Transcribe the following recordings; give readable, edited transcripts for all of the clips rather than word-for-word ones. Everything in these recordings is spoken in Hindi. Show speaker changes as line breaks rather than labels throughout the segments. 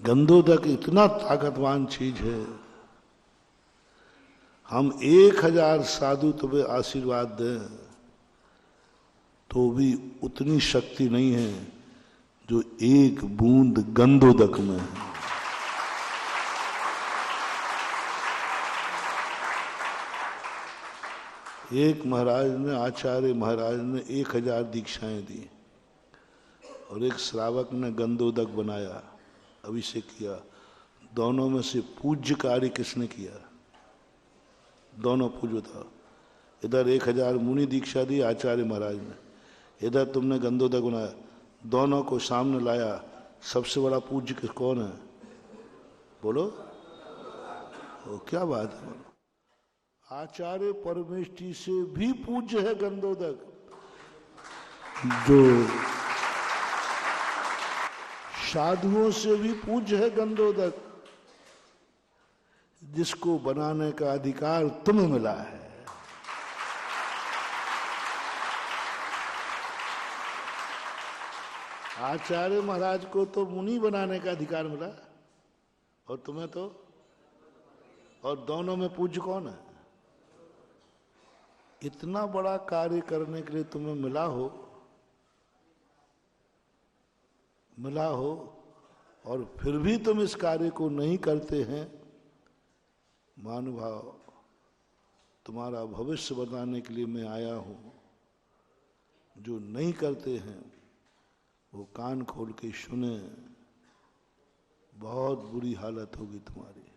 गंधोदक इतना ताकतवान चीज है, हम 1000 साधु तुम्हें आशीर्वाद दें तो भी उतनी शक्ति नहीं है जो एक बूंद गंधोदक में है। एक महाराज ने, आचार्य महाराज ने 1000 दीक्षाएं दी और एक श्रावक ने गंधोदक बनाया, अभिषेक किया। दोनों में से पूज्य कार्य किसने किया? दोनों पूज्य था। इधर 1000 मुनि दीक्षा दी आचार्य महाराज ने, इधर तुमने गंधोदक बनाया, दोनों को सामने लाया। सबसे बड़ा पूज्य कौन है? बोलो। ओ, क्या बात है। आचार्य परमेष्ठी से भी पूज्य है गंधोदक, जो साधुओं से भी पूज्य है गंधोदक, जिसको बनाने का अधिकार तुम्हें मिला है। आचार्य महाराज को तो मुनि बनाने का अधिकार मिला और तुम्हें तो, और दोनों में पूज्य कौन है? इतना बड़ा कार्य करने के लिए तुम्हें मिला हो और फिर भी तुम इस कार्य को नहीं करते हैं। महानुभाव, तुम्हारा भविष्य बताने के लिए मैं आया हूं। जो नहीं करते हैं वो कान खोल के सुने, बहुत बुरी हालत होगी तुम्हारी।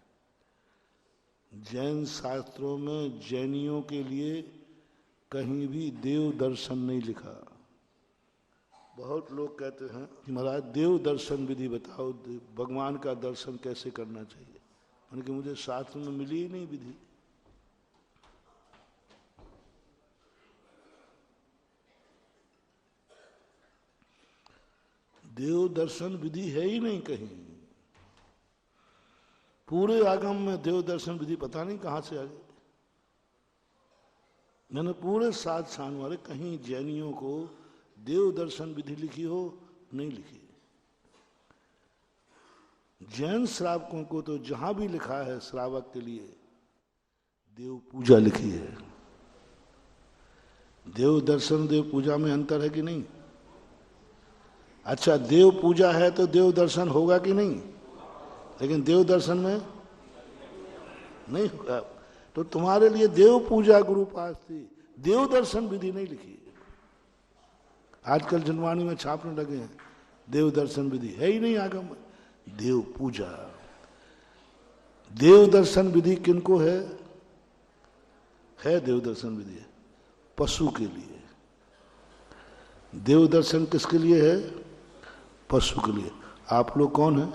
जैन शास्त्रों में जैनियों के लिए कहीं भी देव दर्शन नहीं लिखा। बहुत लोग कहते हैं कि महाराज देव दर्शन विधि बताओ, भगवान का दर्शन कैसे करना चाहिए। मैंने कहा मुझे शास्त्र में मिली ही नहीं विधि। देव दर्शन विधि है ही नहीं कहीं। पूरे आगम में देव दर्शन विधि पता नहीं कहां से आ गई। मैंने पूरे 7 साल वाले कहीं जैनियों को देव दर्शन विधि लिखी हो, नहीं लिखी। जैन श्रावकों को तो जहां भी लिखा है श्रावक के लिए देव पूजा लिखी है। देव दर्शन देव पूजा में अंतर है कि नहीं? अच्छा, देव पूजा है तो देव दर्शन होगा कि नहीं? लेकिन देव दर्शन में नहीं होगा। तो तुम्हारे लिए देव पूजा गुरु पास थी, देव दर्शन विधि नहीं लिखी। आजकल जनवाणी में छापने लगे हैं देव दर्शन विधि, है ही नहीं आगम में। देव पूजा, देव दर्शन विधि किनको है? देव दर्शन विधि पशु के लिए। देव दर्शन किसके लिए है? पशु के लिए। आप लोग कौन है?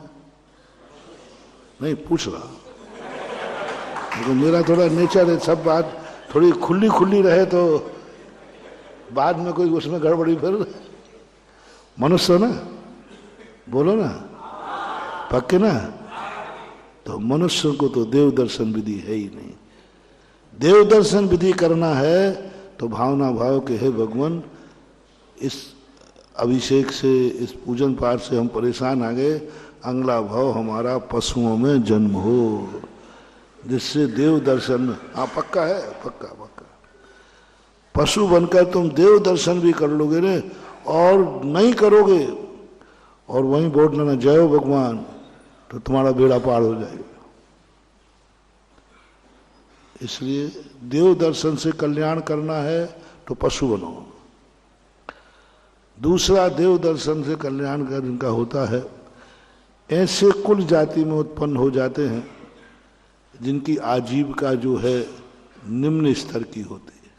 नहीं पूछ रहा, तो मेरा थोड़ा नेचर है, सब बात थोड़ी खुली खुली रहे तो बाद में कोई उसमें गड़बड़ी। फिर मनुष्य ना, बोलो ना, पक्के ना। तो मनुष्य को तो देव दर्शन विधि है ही नहीं। देव दर्शन विधि करना है तो भावना भाव के हे भगवान, इस अभिषेक से, इस पूजन पाठ से हम परेशान आ गए, अगला भाव हमारा पशुओं में जन्म हो, जिससे देव दर्शन। हाँ पक्का है, पक्का पक्का। पशु बनकर तुम देव दर्शन भी कर लोगे ने, और नहीं करोगे और वहीं बोल लेना जय हो भगवान, तो तुम्हारा बेड़ा पार हो जाएगा। इसलिए देव दर्शन से कल्याण करना है तो पशु बनो। दूसरा, देव दर्शन से कल्याण का जिनका होता है, ऐसे कुल जाति में उत्पन्न हो जाते हैं जिनकी आजीविका जो है निम्न स्तर की होती है,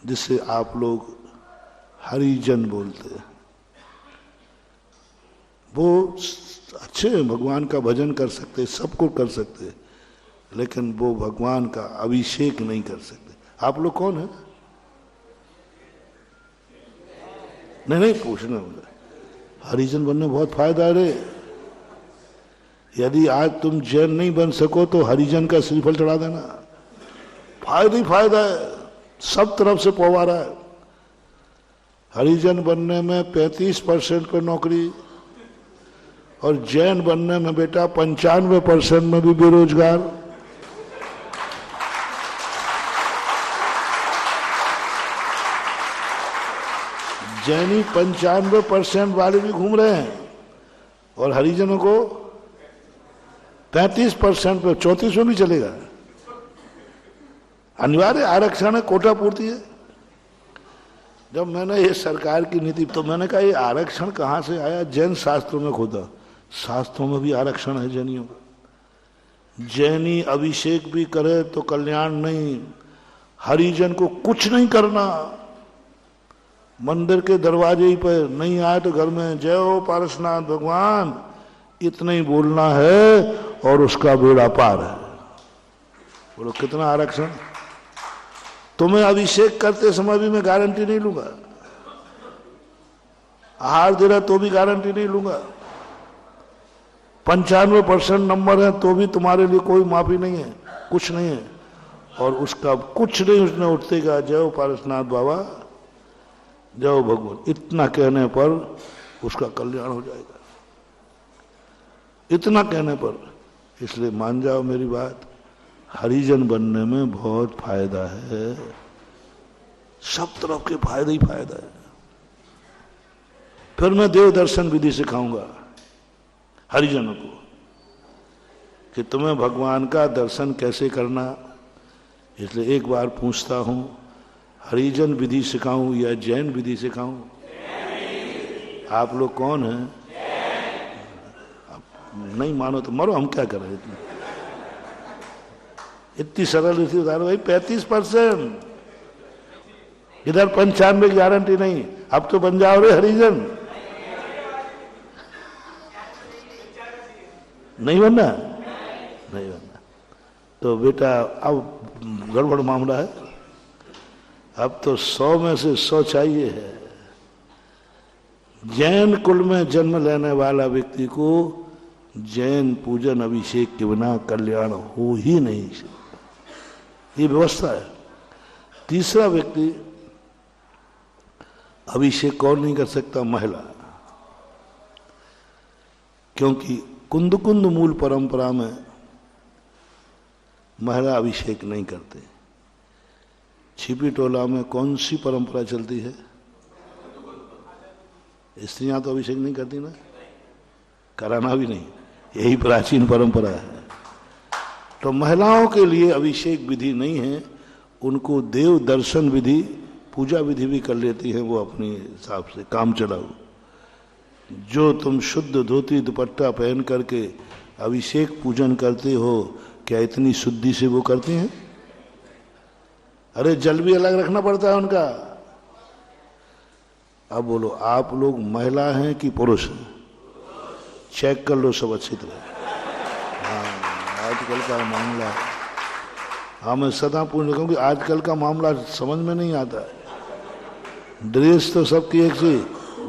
जिससे आप लोग हरिजन बोलते हैं। वो अच्छे भगवान का भजन कर सकते, सबको कर सकते, लेकिन वो भगवान का अभिषेक नहीं कर सकते। आप लोग कौन है? नहीं पूछना मुझे। हरिजन बनने बहुत फायदा है रे। यदि आज तुम जैन नहीं बन सको तो हरिजन का श्रीफल चढ़ा देना, फायदा ही फायदा है, सब तरफ से पवारा है। हरिजन बनने में 35% पर नौकरी और जैन बनने में बेटा 95% में भी बेरोजगार। जैनी 95% वाले भी घूम रहे हैं और हरिजनों को 33% पे 34 में भी चलेगा। अनिवार्य आरक्षण है, कोटा पूर्ति है। जब मैंने ये सरकार की नीति तो मैंने कहा ये आरक्षण कहां से आया? जैन शास्त्रों में खोदा, शास्त्रों में भी आरक्षण है जैनियों का। जैनी अभिषेक भी करे तो कल्याण नहीं, हरिजन को कुछ नहीं करना, मंदिर के दरवाजे ही पर नहीं आए तो घर में जय हो पारसनाथ भगवान इतना ही बोलना है और उसका बेड़ा पार है। बोलो कितना आरक्षण? तुम्हें अभिषेक करते समय भी मैं गारंटी नहीं लूंगा, आहार दे रहा तो भी गारंटी नहीं लूंगा। 95% नंबर है तो भी तुम्हारे लिए कोई माफी नहीं है, कुछ नहीं है। और उसका कुछ नहीं, उसने उठते का जय हो पारसनाथ बाबा, जय हो भगवान, इतना कहने पर उसका कल्याण हो जाएगा, इतना कहने पर। इसलिए मान जाओ मेरी बात, हरिजन बनने में बहुत फायदा है, सब तरफ के फायदा ही फायदा है। फिर मैं देव दर्शन विधि सिखाऊंगा हरिजनों को कि तुम्हें भगवान का दर्शन कैसे करना। इसलिए एक बार पूछता हूं, हरिजन विधि सिखाऊं या जैन विधि सिखाऊं? आप लोग कौन हैं? नहीं मानो तो मरो, हम क्या करें? इतनी सरल स्थिति बता रहे भाई। 35% इधर 95 की गारंटी नहीं। अब तो बन जाओ रे हरिजन। नहीं बनना, नहीं बनना तो बेटा अब गड़बड़ मामला है। अब तो 100 में से 100 चाहिए है। जैन कुल में जन्म लेने वाला व्यक्ति को जैन पूजन अभिषेक के बिना कल्याण हो ही नहीं, ये व्यवस्था है। तीसरा व्यक्ति अभिषेक कौन नहीं कर सकता? महिला, क्योंकि कुंद कुंद मूल परंपरा में महिला अभिषेक नहीं करते। छिपी टोला में कौन सी परंपरा चलती है? स्त्रियां तो अभिषेक नहीं करती ना, कराना भी नहीं, यही प्राचीन परंपरा है। तो महिलाओं के लिए अभिषेक विधि नहीं है, उनको देव दर्शन विधि, पूजा विधि भी कर लेती है वो अपने हिसाब से, काम चलाओ। जो तुम शुद्ध धोती दुपट्टा पहन करके अभिषेक पूजन करते हो, क्या इतनी शुद्धि से वो करती हैं? अरे जल भी अलग रखना पड़ता है उनका। अब बोलो आप लोग महिला हैं कि पुरुष हैं? चेक कर लो सब अच्छी तरह। हाँ, आजकल का मामला, हाँ मैं सदा पूछ रहा हूँ कि आजकल का मामला समझ में नहीं आता है। ड्रेस तो सबकी एक सी,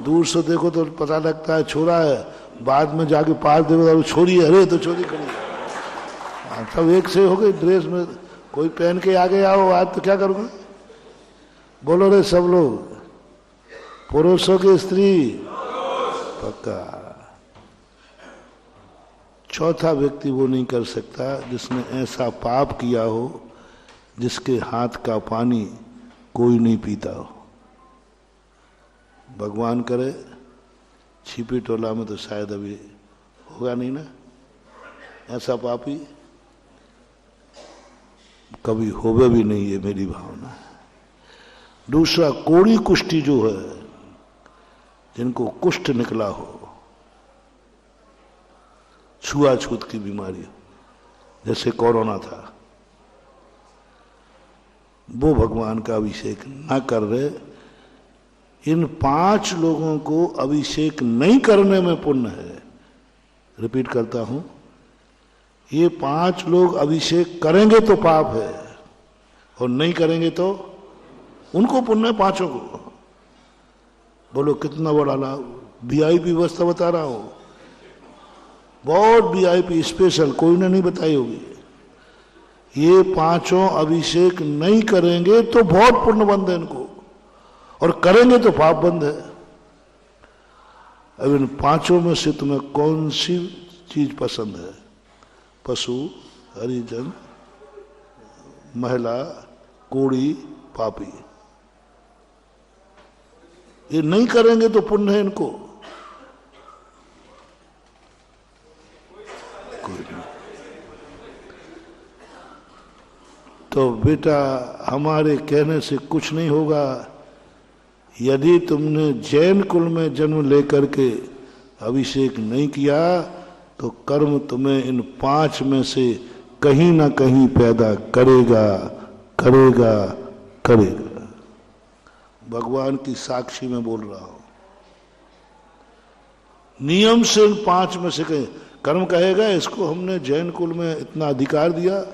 दूर से देखो तो पता लगता है छोरा है, बाद में जाके पास देखो तो छोरी है, अरे तो छोरी खड़ी है। सब एक से हो गई ड्रेस में, कोई पहन के आगे आओ आज तो क्या करूँगा? बोलो रे सब लोग, पुरुषों की स्त्री पक्का। चौथा व्यक्ति वो नहीं कर सकता जिसने ऐसा पाप किया हो जिसके हाथ का पानी कोई नहीं पीता हो। भगवान करे छिपी टोला में तो शायद अभी होगा नहीं ना ऐसा पापी, कभी होवे भी नहीं, है मेरी भावना है। दूसरा कोड़ी कुष्ठी जो है, जिनको कुष्ठ निकला हो, छुआछूत की बीमारी जैसे कोरोना था, वो भगवान का अभिषेक ना कर रहे। इन 5 लोगों को अभिषेक नहीं करने में पुण्य है। रिपीट करता हूं, ये 5 लोग अभिषेक करेंगे तो पाप है और नहीं करेंगे तो उनको पुण्य है, 5 को। बोलो कितना बड़ा लाभ। वीआईपी व्यवस्था बता रहा हूं, बहुत वीआईपी स्पेशल, कोई ने नहीं बताई होगी। ये 5 अभिषेक नहीं करेंगे तो बहुत पुण्य बंद है इनको, और करेंगे तो पाप बंद है। अब इन पांचों में से तुम्हें कौन सी चीज पसंद है? पशु, हरिजन, महिला, कोड़ी, पापी। ये नहीं करेंगे तो पुण्य है इनको? कोई नहीं। तो बेटा हमारे कहने से कुछ नहीं होगा। यदि तुमने जैन कुल में जन्म लेकर के अभिषेक नहीं किया तो कर्म तुम्हें इन पांच में से कहीं ना कहीं पैदा करेगा करेगा करेगा। भगवान की साक्षी में बोल रहा हूं। नियम से इन पांच में से कहीं कर्म कहेगा इसको हमने जैन कुल में इतना अधिकार दिया,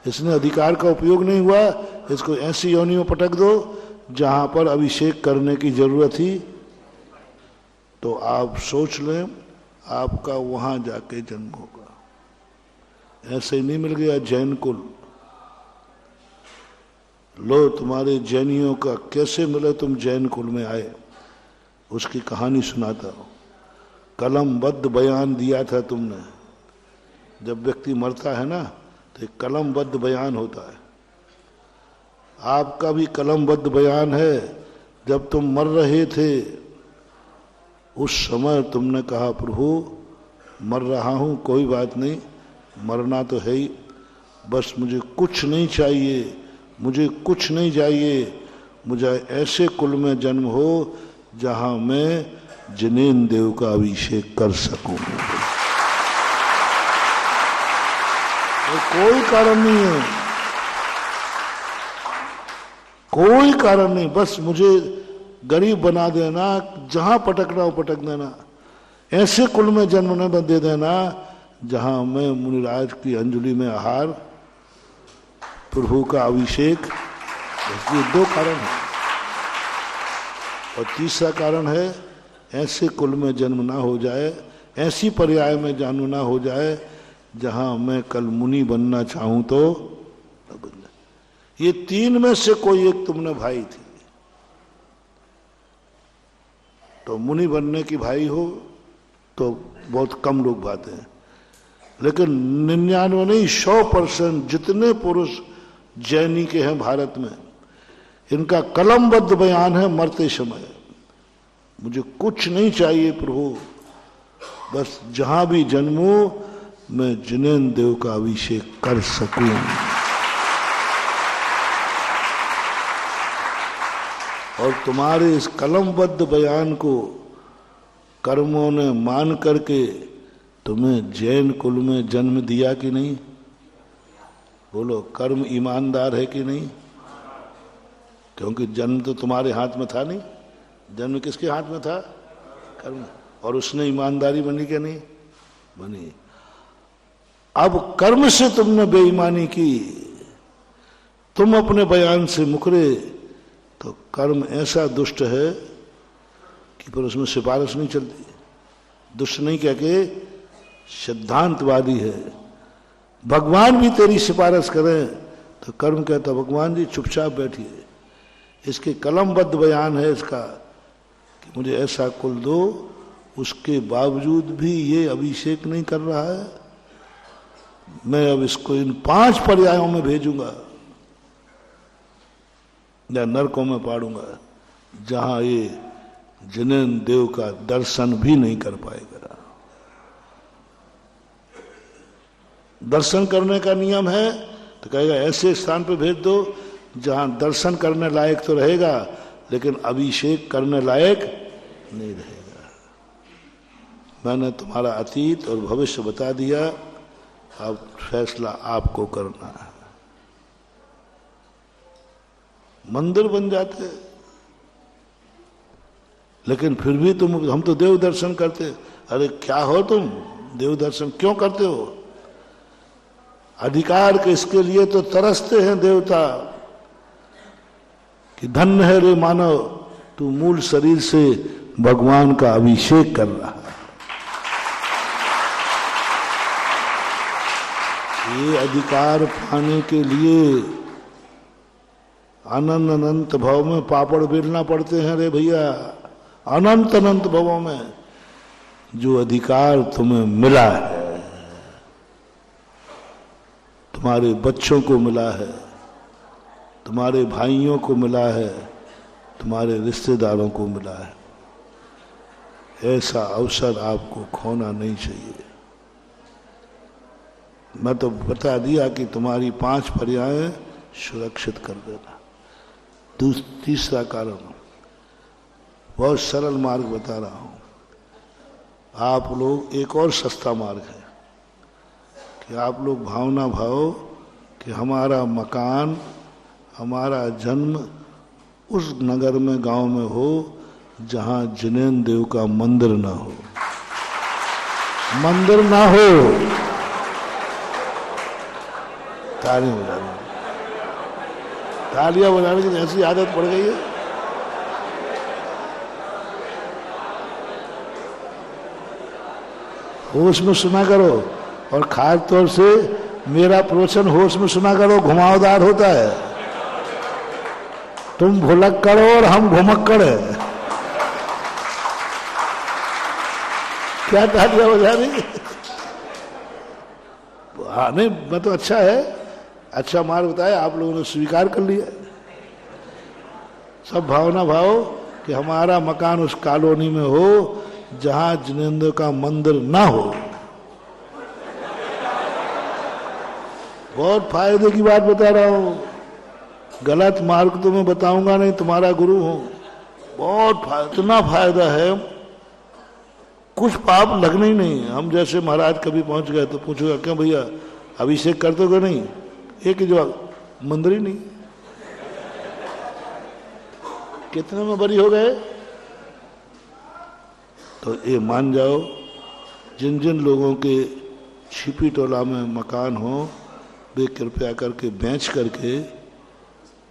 इसने अधिकार का उपयोग नहीं हुआ, इसको ऐसी योनि में पटक दो जहां पर अभिषेक करने की जरूरत थी। तो आप सोच लें आपका वहां जाके जन्म होगा। ऐसे ही नहीं मिल गया जैन कुल। लो तुम्हारे जैनियों का कैसे मिले तुम जैन कुल में आए, उसकी कहानी सुनाता हूं। कलमबद्ध बयान दिया था तुमने। जब व्यक्ति मरता है ना तो एक कलमबद्ध बयान होता है। आपका भी कलमबद्ध बयान है। जब तुम मर रहे थे उस समय तुमने कहा प्रभु मर रहा हूं, कोई बात नहीं, मरना तो है ही, बस मुझे कुछ नहीं चाहिए, मुझे कुछ नहीं चाहिए, मुझे ऐसे कुल में जन्म हो जहां मैं जिनेन देव का अभिषेक कर सकूं। कोई कारण नहीं है, कोई कारण नहीं, बस मुझे गरीब बना देना, जहां पटकना हो पटक देना, ऐसे कुल में जन्म न दे देना जहां मैं मुनिराज की अंजलि में आहार, प्रभु का अभिषेक। ये दो कारण है। और तीसरा कारण है ऐसे कुल में जन्म ना हो जाए, ऐसी पर्याय में जन्म ना हो जाए जहां मैं कल मुनि बनना चाहूं तो न बन जाए। ये तीन में से कोई एक तुमने भाई थी। तो मुनि बनने की भाई हो तो बहुत कम लोग पाते हैं, लेकिन 99 नहीं 100% जितने पुरुष जैनी के हैं भारत में, इनका कलमबद्ध बयान है मरते समय, मुझे कुछ नहीं चाहिए प्रभु, बस जहां भी जन्मो मैं जिनेन देव का अभिषेक कर सकूं। और तुम्हारे इस कलमबद्ध बयान को कर्मों ने मान करके तुम्हें जैन कुल में जन्म दिया कि नहीं? बोलो, कर्म ईमानदार है कि नहीं? क्योंकि जन्म तो तुम्हारे हाथ में था नहीं, जन्म किसके हाथ में था? कर्म। और उसने ईमानदारी बनी क्या? नहीं बनी। अब कर्म से तुमने बेईमानी की, तुम अपने बयान से मुकरे, तो कर्म ऐसा दुष्ट है कि पर उसमें सिफारिश नहीं चलती। दुष्ट नहीं कह के सिद्धांतवादी है। भगवान भी तेरी सिफारिश करें तो कर्म कहता भगवान जी चुपचाप बैठिए, इसके कलमबद्ध बयान है इसका कि मुझे ऐसा कुल दो, उसके बावजूद भी ये अभिषेक नहीं कर रहा है, मैं अब इसको इन 5 पर्यायों में भेजूंगा या नरकों में पाड़ूंगा जहां ये जिनेन देव का दर्शन भी नहीं कर पाएगा। दर्शन करने का नियम है तो कहेगा ऐसे स्थान पे भेज दो जहां दर्शन करने लायक तो रहेगा लेकिन अभिषेक करने लायक नहीं रहेगा। मैंने तुम्हारा अतीत और भविष्य बता दिया, अब फैसला आपको करना है। मंदिर बन जाते लेकिन फिर भी तुम, हम तो देव दर्शन करते। अरे क्या हो तुम, देव दर्शन क्यों करते हो? अधिकार के इसके लिए तो तरसते हैं देवता कि धन्य है रे मानव, तू मूल शरीर से भगवान का अभिषेक कर रहा है। ये अधिकार पाने के लिए अनंत अनंत भाव में पापड़ बेलना पड़ते हैं रे भैया, अनंत अनंत भावों में। जो अधिकार तुम्हें मिला है, तुम्हारे बच्चों को मिला है, तुम्हारे भाइयों को मिला है, तुम्हारे रिश्तेदारों को मिला है, ऐसा अवसर आपको खोना नहीं चाहिए। मैं तो बता दिया कि तुम्हारी 5 पर्याय सुरक्षित कर देना। तीसरा कारण, बहुत सरल मार्ग बता रहा हूं। आप लोग, एक और सस्ता मार्ग है कि आप लोग भावना भाओ कि हमारा मकान, हमारा जन्म उस नगर में, गांव में हो जहां जिनेन्द्र देव का मंदिर ना हो। मंदिर ना हो, तालियां बजाने, तालियां बजाने की ऐसी आदत पड़ गई है। होश में सुना करो, और खास तौर से मेरा प्रवचन होश में सुना करो, घुमावदार होता है। तुम भुलक करो और हम घुमक्कड़ है। क्या तालियां बजा रही? हाँ नहीं, मैं तो अच्छा है, अच्छा मार्ग बताया, आप लोगों ने स्वीकार कर लिया। सब भावना भाव कि हमारा मकान उस कॉलोनी में हो जहां जिनेन्द्र का मंदिर ना हो। बहुत फायदे की बात बता रहा हूं, गलत मार्ग तो मैं बताऊंगा नहीं, तुम्हारा गुरु हूं। बहुत इतना फायदा है, कुछ पाप लगने ही नहीं। हम जैसे महाराज कभी पहुंच गए तो पूछोगा, क्यों भैया अभिषेक कर दोगे? नहीं, एक ही जवाब, मंदिर ही नहीं। कितने में बरी हो गए? तो ये मान जाओ, जिन जिन लोगों के छिपी टोला में मकान हो, वे कृपया करके बेच करके,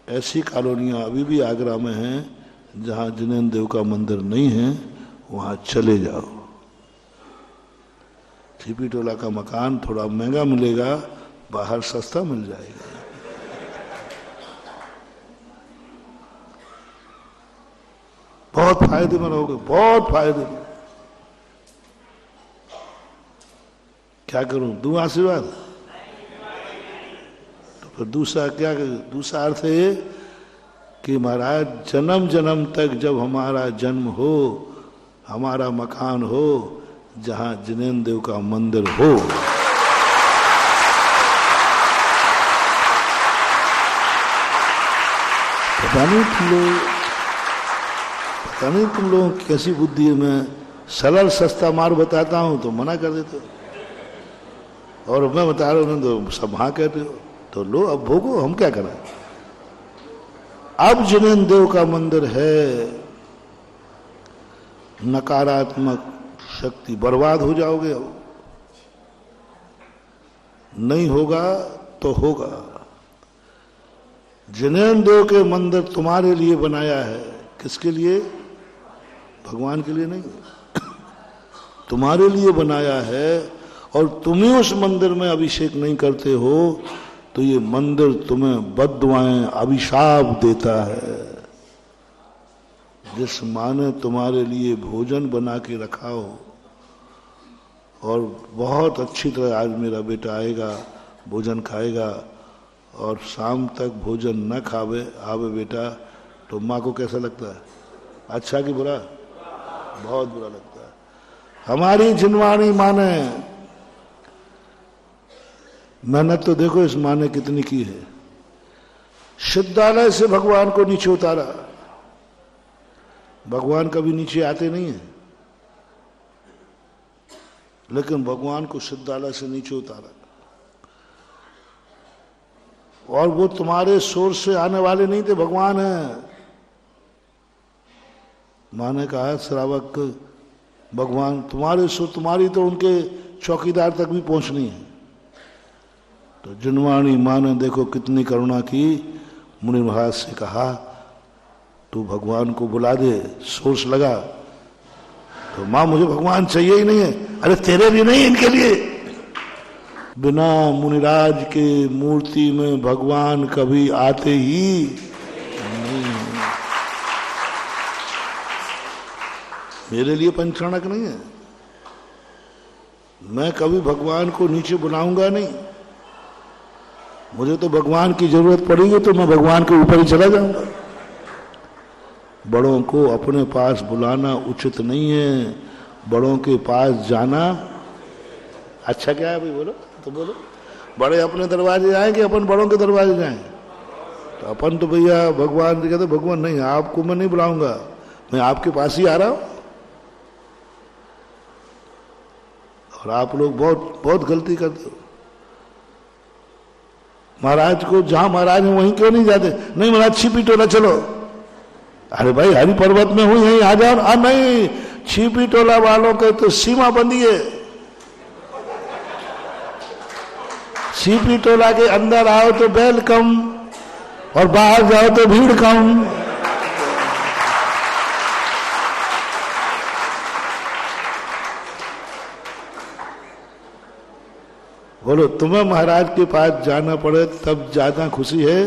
ऐसी कॉलोनियां अभी भी आगरा में हैं जहां जिनेन्द्र देव का मंदिर नहीं है, वहां चले जाओ। छिपी टोला का मकान थोड़ा महंगा मिलेगा, बाहर सस्ता मिल जाएगा। बहुत फायदे में रहोगे, बहुत फायदे में। क्या करूं, दूं आशीर्वाद? तो फिर दूसरा क्या, दूसरा अर्थ है कि महाराज जन्म जन्म तक जब हमारा जन्म हो, हमारा मकान हो जहां जिनेन्द्र देव का मंदिर हो। पता नहीं तुम लोगों की कैसी बुद्धि है। मैं सरल सस्ता मार्ग बताता हूं तो मना कर देते हो, और मैं बता रहा हूं तो सब हाँ कहते हो। तो लो, अब भोगो, हम क्या करें। अब जिनेन्द्र देव का मंदिर है, नकारात्मक शक्ति, बर्बाद हो जाओगे। अब नहीं होगा तो होगा। जिनेन्द्र देव के मंदिर तुम्हारे लिए बनाया है। किसके लिए? भगवान के लिए नहीं, तुम्हारे लिए बनाया है। और तुम्हें उस मंदिर में अभिषेक नहीं करते हो तो ये मंदिर तुम्हें बद्दुआएं, अभिशाप देता है। जिस माँ ने तुम्हारे लिए भोजन बना के रखा हो, और बहुत अच्छी तरह आज मेरा बेटा आएगा, भोजन खाएगा, और शाम तक भोजन न खावे आवे बेटा, तो माँ को कैसा लगता है? अच्छा कि बुरा? बहुत बुरा लगता है। हमारी जिनवाणी माँ ने मेहनत तो देखो इस माँ ने कितनी की है। सिद्धालय से भगवान को नीचे उतारा। भगवान कभी नीचे आते नहीं है, लेकिन भगवान को सिद्धालय से नीचे उतारा। और वो तुम्हारे सोर्स से आने वाले नहीं थे, भगवान है। माँ ने कहा श्रावक, भगवान तुम्हारे सो, तुम्हारी तो उनके चौकीदार तक भी पहुंचनी है। तो जिनवाणी माँ ने देखो कितनी करुणा की, मुनि महाराज से कहा तू भगवान को बुला दे, सोर्स लगा। तो माँ मुझे भगवान चाहिए ही नहीं है। अरे तेरे लिए नहीं, इनके लिए। बिना मुनिराज के मूर्ति में भगवान कभी आते ही नहीं। मेरे लिए पंचरणक नहीं है, मैं कभी भगवान को नीचे बुलाऊंगा नहीं। मुझे तो भगवान की जरूरत पड़ेगी तो मैं भगवान के ऊपर ही चला जाऊंगा। बड़ों को अपने पास बुलाना उचित नहीं है, बड़ों के पास जाना अच्छा क्या है भाई? बोलो तो बोलो। बड़े अपने दरवाजे आए कि अपन बड़ों के दरवाजे जाएं? तो अपन तो भैया भगवान से कहते भगवान नहीं, आपको मैं नहीं बुलाऊंगा, मैं आपके पास ही आ रहा हूं। और आप लोग बहुत बहुत गलती करते हो। महाराज को जहां महाराज है वहीं क्यों नहीं जाते? नहीं महाराज छिपी टोला चलो। अरे भाई हरि पर्वत में हुई यहीं आ जाओ। नहीं, छिपी टोला वालों के तो सीमा बंदी है। छिपी टोला के अंदर आओ तो वेलकम और बाहर जाओ तो भीड़ कम। बोलो, तुम्हें महाराज के पास जाना पड़े तब ज्यादा खुशी है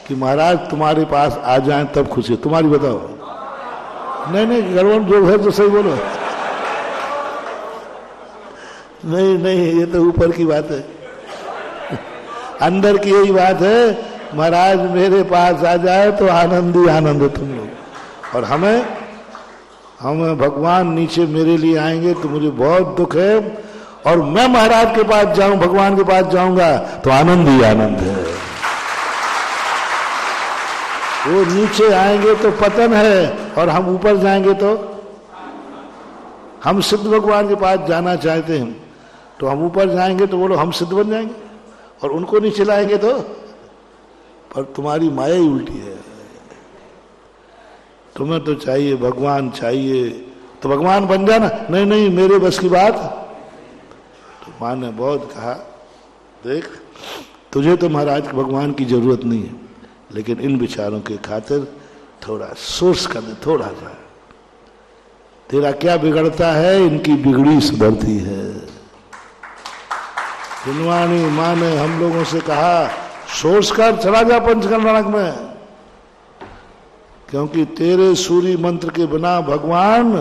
कि महाराज तुम्हारे पास आ जाएं तब खुशी है? तुम्हारी बताओ। नहीं नहीं, गड़बड़ जो है तो सही बोलो। नहीं नहीं, ये तो ऊपर की बात है। अंदर की यही बात है, महाराज मेरे पास आ जाए तो आनंद ही आनंद है तुम लोग। और हमें भगवान नीचे मेरे लिए आएंगे तो मुझे बहुत दुख है, और मैं महाराज के पास जाऊं, भगवान के पास जाऊंगा तो आनंद ही आनंद है। वो नीचे आएंगे तो पतन है, और हम ऊपर जाएंगे तो हम सिद्ध भगवान के पास जाना चाहते हैं तो हम ऊपर जाएंगे तो बोलो हम सिद्ध बन जाएंगे, और उनको नीचे लाएंगे तो। पर तुम्हारी माया ही उल्टी है। तुम्हें तो चाहिए भगवान चाहिए तो भगवान बन जाना। नहीं नहीं, मेरे बस की बात। तो मां ने बहुत कहा, देख तुझे तो महाराज भगवान की जरूरत नहीं है, लेकिन इन विचारों के खातिर थोड़ा सोच कर दे, थोड़ा सा। तेरा क्या बिगड़ता है? इनकी बिगड़ी सुधरती है। जिनवानी मां ने हम लोगों से कहा, सोच कर चला जा पंचकर्म नरक में, क्योंकि तेरे सूर्य मंत्र के बिना भगवान।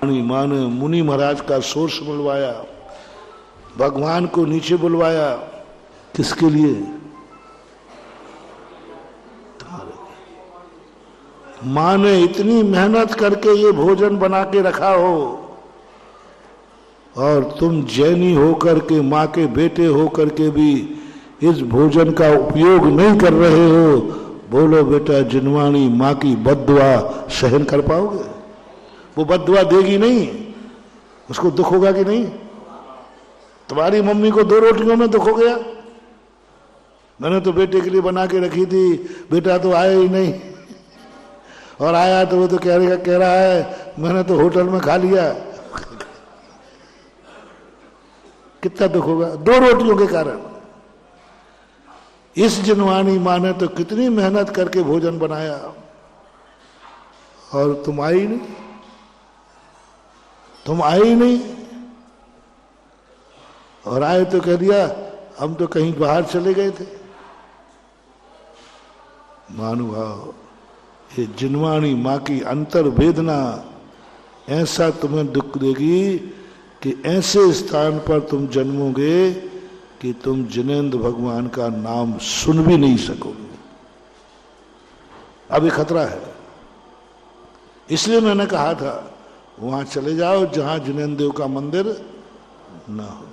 मां ने मुनि महाराज का सोर्स बुलवाया, भगवान को नीचे बुलवाया। किसके लिए? मां ने इतनी मेहनत करके ये भोजन बना के रखा हो, और तुम जैनी होकर के, मां के बेटे होकर के भी इस भोजन का उपयोग नहीं कर रहे हो। बोलो बेटा, जिनवाणी मां की बद्दुआ सहन कर पाओगे? वो बद्दुआ देगी नहीं, उसको दुख होगा कि नहीं? तुम्हारी मम्मी को 2 रोटियों में दुख हो गया। मैंने तो बेटे के लिए बना के रखी थी, बेटा तो आया ही नहीं, और आया तो वो तो कह रहा है मैंने तो होटल में खा लिया। कितना दुख होगा 2 रोटियों के कारण। इस जिनवानी मां ने तो कितनी मेहनत करके भोजन बनाया, और तुम आई नहीं, तुम आई नहीं। और आए तो कह दिया हम तो कहीं बाहर चले गए थे। महानुभाव, ये जिनवाणी मां की अंतर वेदना ऐसा तुम्हें दुख देगी कि ऐसे स्थान पर तुम जन्मोगे कि तुम जिनेंद्र भगवान का नाम सुन भी नहीं सकोगे। अभी खतरा है। इसलिए मैंने कहा था वहां चले जाओ जहां जिनेंद्र देव का मंदिर ना हो,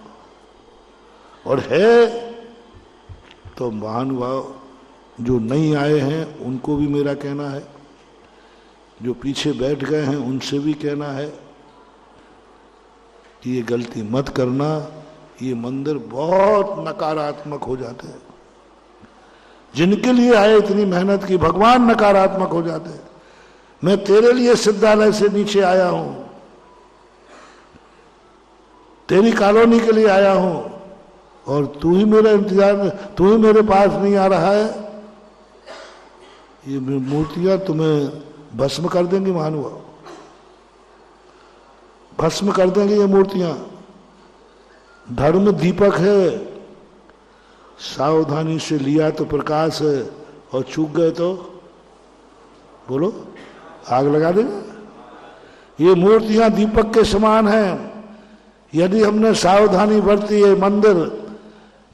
और है तो महानुभाव जो नहीं आए हैं उनको भी मेरा कहना है, जो पीछे बैठ गए हैं उनसे भी कहना है कि ये गलती मत करना। ये मंदिर बहुत नकारात्मक हो जाते हैं। जिनके लिए आए इतनी मेहनत की, भगवान नकारात्मक हो जाते हैं। मैं तेरे लिए सिद्धालय से नीचे आया हूं, तेरी कॉलोनी के लिए आया हूं, और तू ही मेरा इंतजार, तू ही मेरे पास नहीं आ रहा है। ये मूर्तियां तुम्हें भस्म कर देंगी महानुभाव, भस्म कर देंगे ये मूर्तियां। धर्म दीपक है, सावधानी से लिया तो प्रकाश है, और चूक गए तो बोलो आग लगा देगा। ये मूर्तियां दीपक के समान हैं। यदि हमने सावधानी बरती है मंदिर,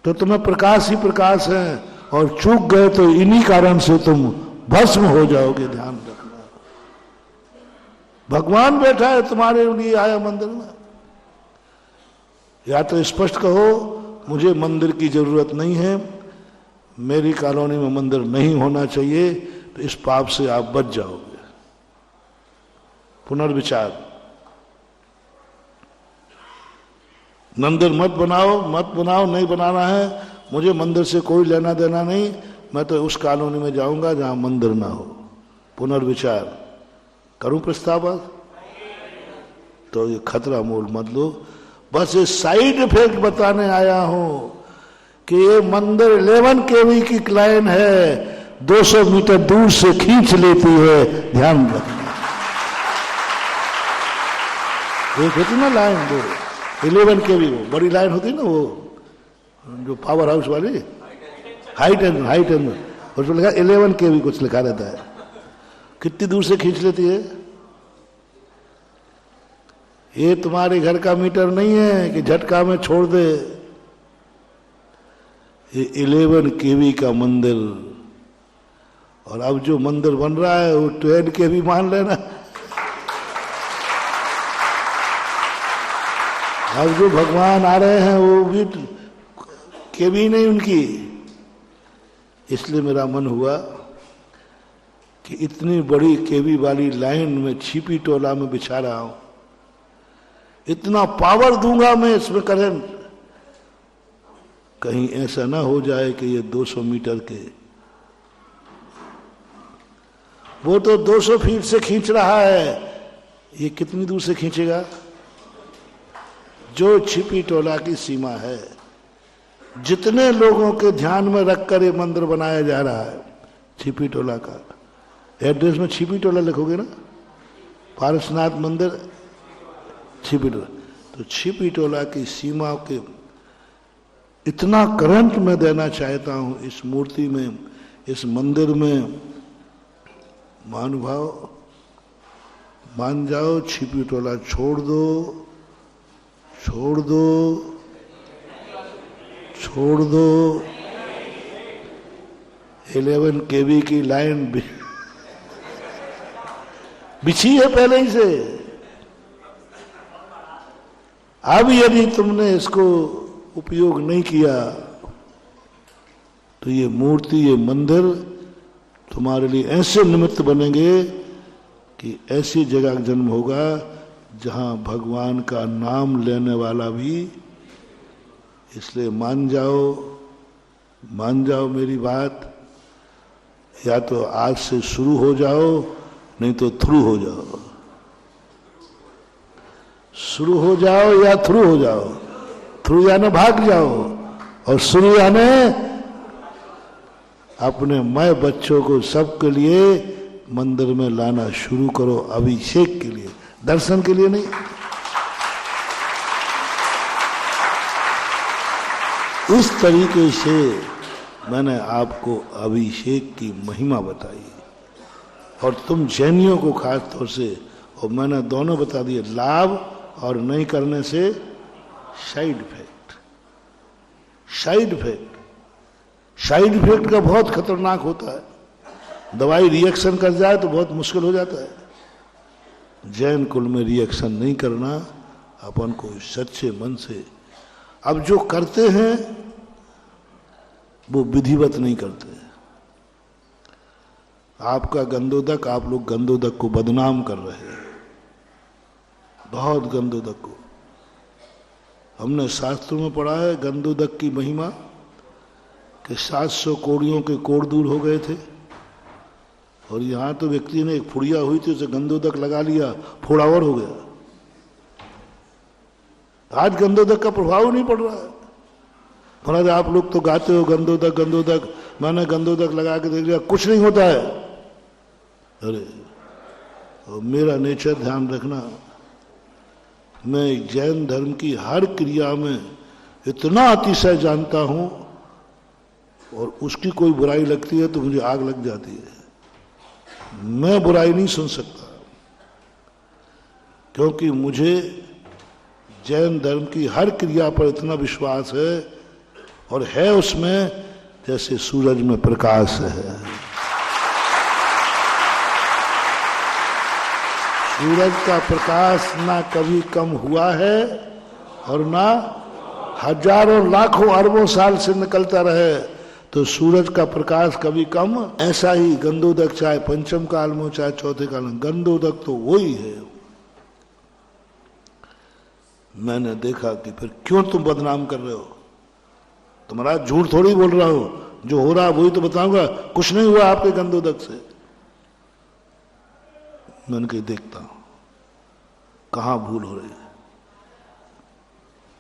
तो तुम्हें प्रकाश ही प्रकाश है, और चूक गए तो इन्हीं कारण से तुम भस्म हो जाओगे। ध्यान रखना, भगवान बैठा है तुम्हारे लिए आया मंदिर में। या तो स्पष्ट कहो मुझे मंदिर की जरूरत नहीं है, मेरी कॉलोनी में मंदिर नहीं होना चाहिए, तो इस पाप से आप बच जाओगे। पुनर्विचार, मंदिर मत बनाओ, नहीं बनाना है, मुझे मंदिर से कोई लेना देना नहीं, मैं तो उस कॉलोनी में जाऊंगा जहां मंदिर ना हो। पुनर्विचार करूं प्रस्ताव? तो ये खतरा मोल मत लो, बस ये साइड इफेक्ट बताने आया हूं कि ये मंदिर 11 kV की लाइन है, 200 मीटर दूर से खींच लेती है। ध्यान रखना, एक होती ना लाइन, वो 11 kV, वो बड़ी लाइन होती ना, वो जो पावर हाउस वाली, हाई टेंशन, उसमें लिखा 11 kV कुछ लिखा रहता है। कितनी दूर से खींच लेती है? ये तुम्हारे घर का मीटर नहीं है कि झटका में छोड़ दे। ये 11 kV का मंदिर, और अब जो मंदिर बन रहा है वो 12 kV मान लेना। अब जो भगवान आ रहे हैं वो भी केवी नहीं उनकी। इसलिए मेरा मन हुआ कि इतनी बड़ी केवी वाली लाइन में छिपी टोला में बिछा रहा हूं, इतना पावर दूंगा मैं इसमें करंट, कहीं ऐसा ना हो जाए कि ये 200 मीटर के, वो तो 200 फीट से खींच रहा है, ये कितनी दूर से खींचेगा? जो छिपी टोला की सीमा है, जितने लोगों के ध्यान में रखकर ये मंदिर बनाया जा रहा है, छिपी टोला का एड्रेस में छिपी टोला लिखोगे ना, पारसनाथ मंदिर छिपी टोला, तो छिपी टोला की सीमा के इतना करंट मैं देना चाहता हूं इस मूर्ति में, इस मंदिर में। महानुभाव मान जाओ, छिपी टोला छोड़ दो, छोड़ दो, छोड़ दो। 11 kV की लाइन बिछी है पहले ही से। अब यदि तुमने इसको उपयोग नहीं किया तो ये मूर्ति, ये मंदिर तुम्हारे लिए ऐसे निमित्त बनेंगे कि ऐसी जगह जन्म होगा जहां भगवान का नाम लेने वाला भी। इसलिए मान जाओ मेरी बात, या तो आज से शुरू हो जाओ, नहीं तो थ्रू हो जाओ। शुरू हो जाओ या थ्रू हो जाओ। थ्रू यानी भाग जाओ, और शुरू यानी अपने माय बच्चों को सबके लिए मंदिर में लाना शुरू करो, अभिषेक के लिए, दर्शन के लिए नहीं। इस तरीके से मैंने आपको अभिषेक की महिमा बताई, और तुम जैनियों को खास तौर से, और मैंने दोनों बता दिए, लाभ और नहीं करने से साइड इफेक्ट। साइड इफेक्ट का बहुत खतरनाक होता है। दवाई रिएक्शन कर जाए तो बहुत मुश्किल हो जाता है। जैन कुल में रिएक्शन नहीं करना, अपन को सच्चे मन से। अब जो करते हैं वो विधिवत नहीं करते। आपका गंदोदक, आप लोग गंदोदक को बदनाम कर रहे हैं, बहुत गंदोदक को। हमने शास्त्रों में पढ़ा है गंदोदक की महिमा, कि 700 कोड़ियों के कोड़ दूर हो गए थे, और यहां तो व्यक्ति ने एक फुड़िया हुई थी, उसे गंदोदक लगा लिया, फोड़ा और हो गया। आज गंदोदक का प्रभाव नहीं पड़ रहा है। महाराज आप लोग तो गाते हो गंदोदक, मैंने गंदोदक लगा के देख लिया, कुछ नहीं होता है। अरे और मेरा नेचर ध्यान रखना, मैं जैन धर्म की हर क्रिया में इतना अतिशय जानता हूं, और उसकी कोई बुराई लगती है तो मुझे आग लग जाती है। मैं बुराई नहीं सुन सकता, क्योंकि मुझे जैन धर्म की हर क्रिया पर इतना विश्वास है, और है उसमें जैसे सूरज में प्रकाश है। सूरज का प्रकाश ना कभी कम हुआ है और ना हजारों लाखों अरबों साल से निकलता रहे तो सूरज का प्रकाश कभी कम। ऐसा ही गंधोदक, चाहे पंचम काल में चाहे चौथे काल में, गंधोदक तो वही है। मैंने देखा कि फिर क्यों तुम बदनाम कर रहे हो? तुम्हारा झूठ थोड़ी बोल रहा हो, जो हो रहा वही तो बताऊंगा। कुछ नहीं हुआ आपके गंधोदक से। मैंने कहीं देखता हूं कहां भूल हो रही है,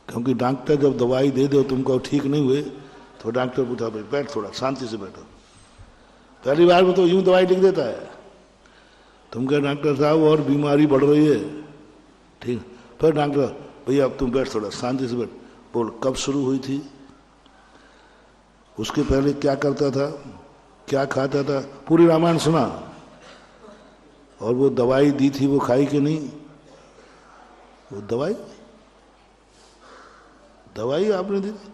क्योंकि डॉक्टर जब दवाई दे दो तुमको ठीक नहीं हुए तो डॉक्टर पूछा भाई बैठ, थोड़ा शांति से बैठो। पहली बार में तो यूं दवाई लिख देता है। तुम कह डॉक्टर साहब और बीमारी बढ़ रही है, ठीक। फिर डॉक्टर भैया अब तुम बैठ, थोड़ा शांति से बैठ। बोल कब शुरू हुई थी, उसके पहले क्या करता था, क्या खाता था, पूरी रामायण सुना। और वो दवाई दी थी वो खाई कि नहीं? वो दवाई आपने दी थी?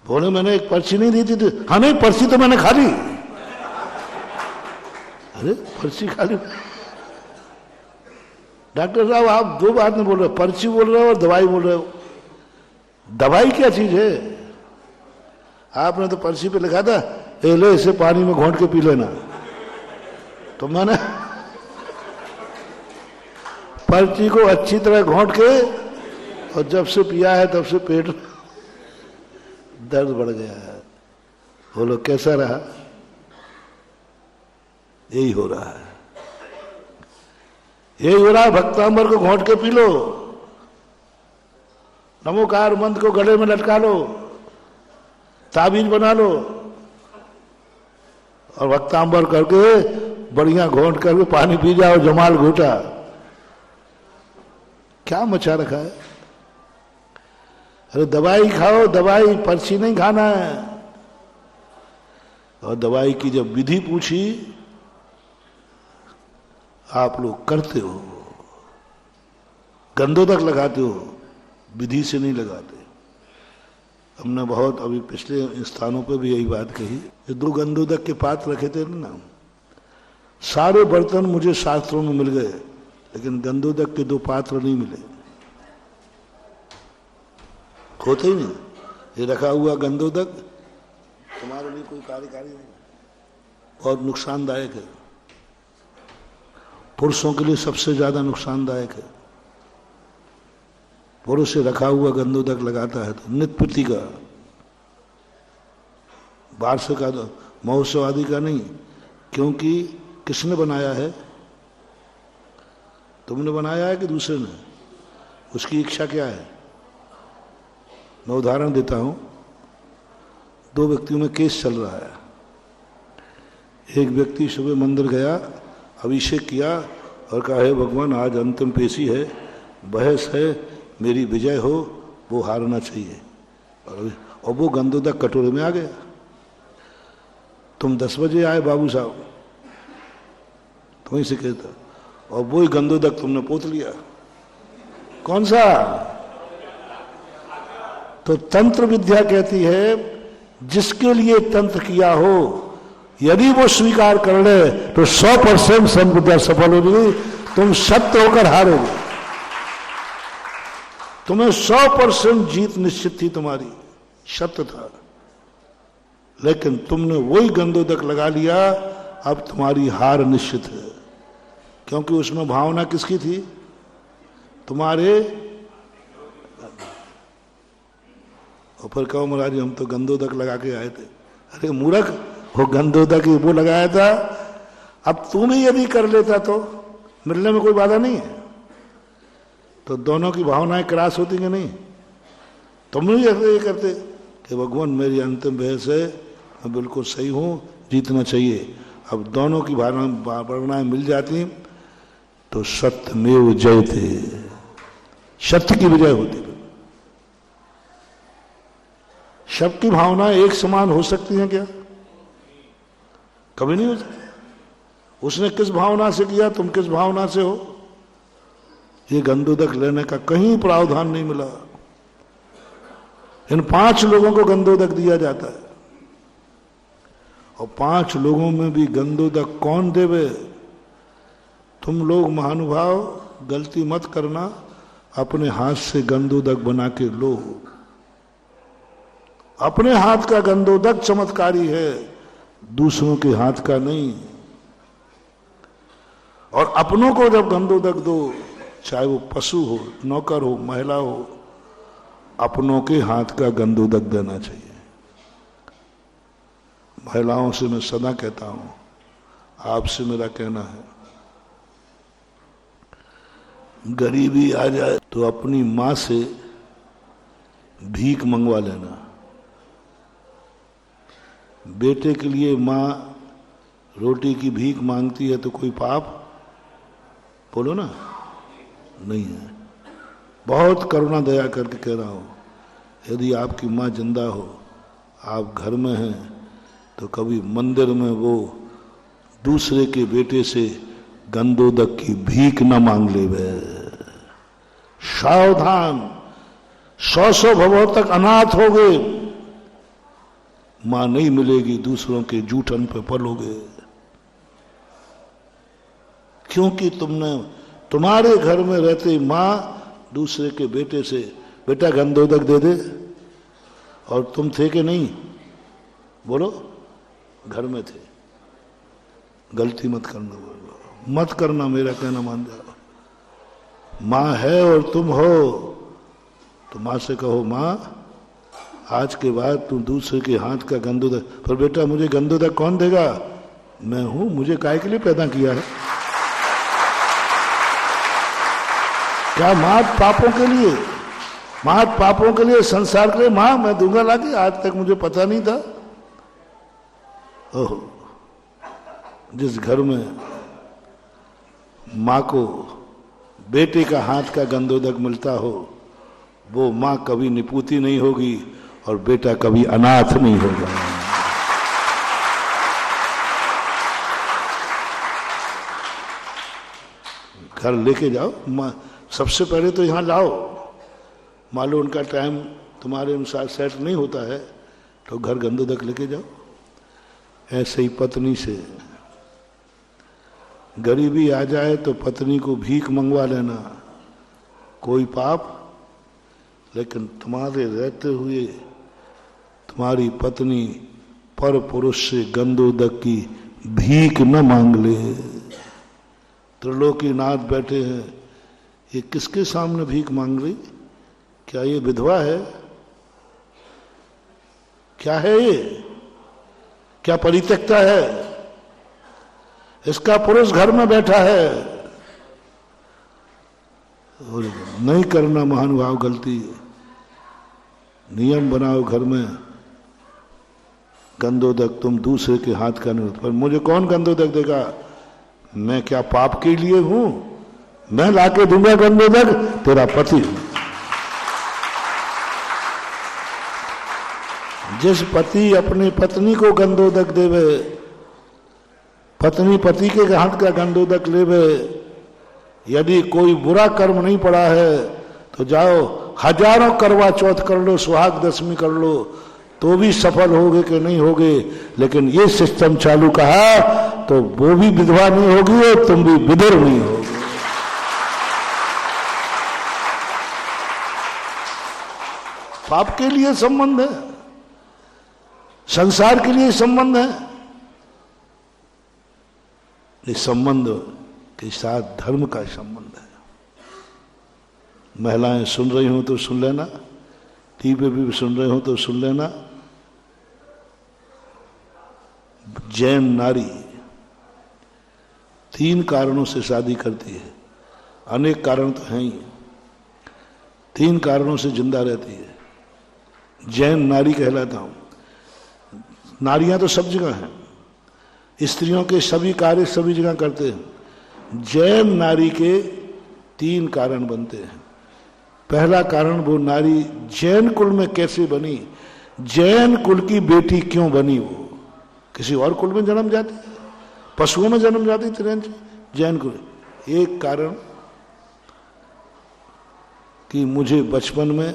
बोले मैंने एक पर्ची नहीं दी थी। हाँ नहीं, पर्ची तो मैंने खा ली। अरे पर्ची खा ली? डॉक्टर साहब आप दो बात नहीं बोल रहे, पर्ची बोल रहे हो और दवाई बोल रहे हो। दवाई क्या चीज है? आपने तो पर्ची पे लिखा था ए ले इसे पानी में घोंट के पी लेना, तो मैंने पर्ची को अच्छी तरह घोंट के, और जब से पिया है तब से पेट दर्द बढ़ गया है। बोलो कैसा रहा? यही हो रहा है, यही हो रहा है। भक्तांबर को घोंट के पी लो, नमोकार मंत्र को गले में लटका लो, ताबीज बना लो, और भक्तांबर करके बढ़िया घोंट करके पानी पी जाओ, जमाल घूटा। क्या मचा रखा है? अरे दवाई खाओ, दवाई, पर्ची नहीं खाना है। और दवाई की जब विधि पूछी, आप लोग करते हो, गंधोदक लगाते हो, विधि से नहीं लगाते। हमने बहुत अभी पिछले स्थानों पे भी यही बात कही। ये 2 गंधोदक के पात्र रखे थे ना, सारे बर्तन मुझे शास्त्रों में मिल गए, लेकिन गंधोदक के 2 पात्र नहीं मिले। होते ही नहीं। ये रखा हुआ गंधोदक तुम्हारे लिए कोई कार्यकारी नहीं, बहुत नुकसानदायक है। पुरुषों के लिए सबसे ज्यादा नुकसानदायक है। पुरुष से रखा हुआ गंधोदक लगाता है तो नित्य प्रीति का, वार्षिक का, महोत्सव आदि का नहीं। क्योंकि किसने बनाया है? तुमने बनाया है कि दूसरे ने? उसकी इच्छा क्या है? मैं उदाहरण देता हूं। 2 व्यक्तियों में केस चल रहा है। एक व्यक्ति सुबह मंदिर गया, अभिषेक किया और कहा हे भगवान आज अंतिम पेशी है, बहस है, मेरी विजय हो, वो हारना चाहिए। और वो गंधोदक कटोरे में आ गया। तुम 10 बजे आए बाबू साहब, तुम्हें से कहता, और वो ही गंधोदक तुमने पोत लिया। कौन सा? तो तंत्र विद्या कहती है जिसके लिए तंत्र किया हो, यदि वो स्वीकार कर ले तो 100% संविद्या सफल होगी। तुम सत्य होकर हारोगे। तुम्हें 100% जीत निश्चित थी तुम्हारी, सत्य था, लेकिन तुमने वही गंधोदक लगा लिया, अब तुम्हारी हार निश्चित है। क्योंकि उसमें भावना किसकी थी? तुम्हारे। और फिर कहो महाराज हम तो गंधोदक लगा के आए थे। अरे मूर्ख, वो गंधोदक वो लगाया था। अब तुम ही यदि कर लेता तो मिलने में कोई बाधा नहीं है। तो दोनों की भावनाएं क्रॉस होती कि नहीं? तुम भी ये करते कि भगवान मेरी अंतिम बहस है, मैं बिल्कुल सही हूं, जीतना चाहिए। अब दोनों की भावनाएं मिल जाती तो सत्यमेव जयते, सत्य की विजय होती। सबकी भावनाएं एक समान हो सकती हैं क्या? कभी नहीं हो सकती। उसने किस भावना से किया, तुम किस भावना से हो, ये गंधोदक लेने का कहीं प्रावधान नहीं मिला। इन 5 लोगों को गंधोदक दिया जाता है, और 5 लोगों में भी गंधोदक कौन देवे? तुम लोग महानुभाव गलती मत करना, अपने हाथ से गंधोदक बना के लो। अपने हाथ का गंधोदक चमत्कारी है, दूसरों के हाथ का नहीं। और अपनों को जब गंधोदक दो, चाहे वो पशु हो, नौकर हो, महिला हो, अपनों के हाथ का गंधोदक देना चाहिए। महिलाओं से मैं सदा कहता हूं, आपसे मेरा कहना है, गरीबी आ जाए तो अपनी मां से भीख मंगवा लेना। बेटे के लिए मां रोटी की भीख मांगती है तो कोई पाप? बोलो ना, नहीं है। बहुत करुणा दया करके कह रहा हूं, यदि आपकी मां जिंदा हो, आप घर में हैं, तो कभी मंदिर में वो दूसरे के बेटे से गंधोदक की भीख न मांग ले। सावधान, 100 भवों तक अनाथ हो गए, मां नहीं मिलेगी, दूसरों के जूठन पे पलोगे। क्योंकि तुम्हारे घर में रहते मां दूसरे के बेटे से बेटा गंधोदक दे दे, और तुम थे कि नहीं? बोलो, घर में थे। गलती मत करना, मत करना, मेरा कहना मान जाओ। मां है और तुम हो तो मां से कहो, मां आज के बाद तुम दूसरे के हाथ का गंधोदक। पर बेटा मुझे गंधोदक कौन देगा? मैं हूं, मुझे काहे के लिए पैदा किया है? क्या मात पापों के लिए? मात पापों के लिए, संसार के लिए? मां मैं दूंगा लाके, आज तक मुझे पता नहीं था। ओह, जिस घर में मां को बेटे का हाथ का गंधोदक मिलता हो, वो मां कभी निपुती नहीं होगी और बेटा कभी अनाथ नहीं होगा। घर लेके जाओ, सबसे पहले तो यहां लाओ। मान लो उनका टाइम तुम्हारे अनुसार सेट नहीं होता है तो घर गंधोदक लेके जाओ। ऐसे ही पत्नी से गरीबी आ जाए तो पत्नी को भीख मंगवा लेना, कोई पाप? लेकिन तुम्हारे रहते हुए तुम्हारी पत्नी पर पुरुष से गंधोदक की भीख न मांग ले। त्रिलोकीनाथ बैठे हैं, ये किसके सामने भीख मांग रही? क्या ये विधवा है? क्या है ये? क्या परित्यक्ता है? इसका पुरुष घर में बैठा है। और नहीं करना महानुभाव गलती। नियम बनाओ घर में, गंधोदक तुम दूसरे के हाथ का नहीं। पर मुझे कौन गंधोदक देगा? मैं क्या पाप के लिए हूं? मैं लाके दूंगा गंधोदक? तेरा पति। जिस पति अपनी पत्नी को गंधोदक देवे, पत्नी पति के हाथ का गंधोदक लेवे, यदि कोई बुरा कर्म नहीं पड़ा है तो जाओ 1000 करवा चौथ कर लो, सुहाग दशमी कर लो, तो भी सफल होगे कि नहीं होगे। लेकिन ये सिस्टम चालू कहा तो वो भी विधवा नहीं होगी और तुम भी विधर नहीं होगे। पाप के लिए संबंध है, संसार के लिए संबंध है। इस संबंध के साथ धर्म का संबंध है। महिलाएं सुन रही हो तो सुन लेना, टीवी पे भी सुन रहे हो तो सुन लेना। जैन नारी 3 कारणों से शादी करती है। अनेक कारण तो हैं ही, 3 कारणों से जिंदा रहती है। जैन नारी कहलाता हूं। नारियां तो सब जगह हैं, स्त्रियों के सभी कार्य सभी जगह करते हैं। जैन नारी के 3 कारण बनते हैं। पहला कारण, वो नारी जैन कुल में कैसे बनी, जैन कुल की बेटी क्यों बनी। वो किसी और कुल में जन्म जाती, पशुओं में जन्म जाती थी, जैन कुल। एक कारण कि मुझे बचपन में,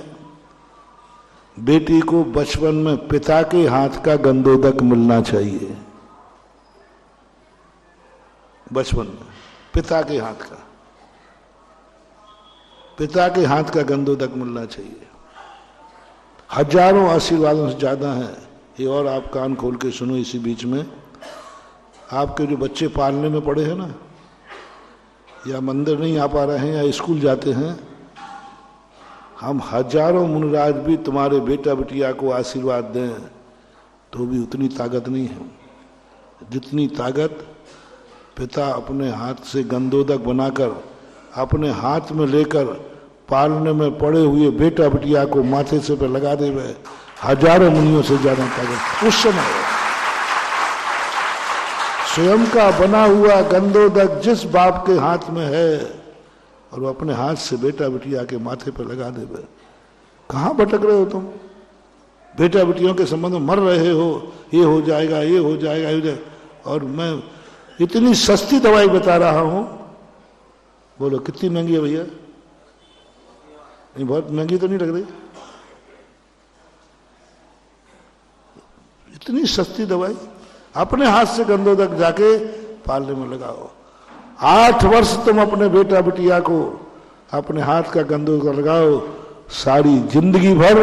बेटी को बचपन में पिता के हाथ का गंधोदक मिलना चाहिए। बचपन में पिता के हाथ का, पिता के हाथ का गंधोदक मिलना चाहिए। हजारों आशीर्वादों से ज्यादा है ये। और आप कान खोल के सुनो, इसी बीच में आपके जो बच्चे पालने में पड़े हैं ना, या मंदिर नहीं आ पा रहे हैं या स्कूल जाते हैं, हम हजारों मुनिराज भी तुम्हारे बेटा बिटिया को आशीर्वाद दें तो भी उतनी ताकत नहीं है जितनी ताकत पिता अपने हाथ से गंधोदक बनाकर अपने हाथ में लेकर पालने में पड़े हुए बेटा बिटिया को माथे से पे लगा दे। वह हजारों मुनियों से ज्यादा ताकत उस समय स्वयं का बना हुआ गंधोदक जिस बाप के हाथ में है और वो अपने हाथ से बेटा बिटिया के माथे पर लगा दे। वह कहाँ भटक रहे हो तुम? बेटा बिटियों के संबंध में मर रहे हो, ये हो जाएगा, ये हो जाएगा, ये हो जाएगा। और मैं इतनी सस्ती दवाई बता रहा हूं, बोलो कितनी महंगी है भैया? नहीं, बहुत महंगी तो नहीं लग रही? इतनी सस्ती दवाई अपने हाथ से गंधोदक जाके पालने में लगाओ। 8 वर्ष तुम अपने बेटा बिटिया को अपने हाथ का गंधोदक लगाओ, सारी जिंदगी भर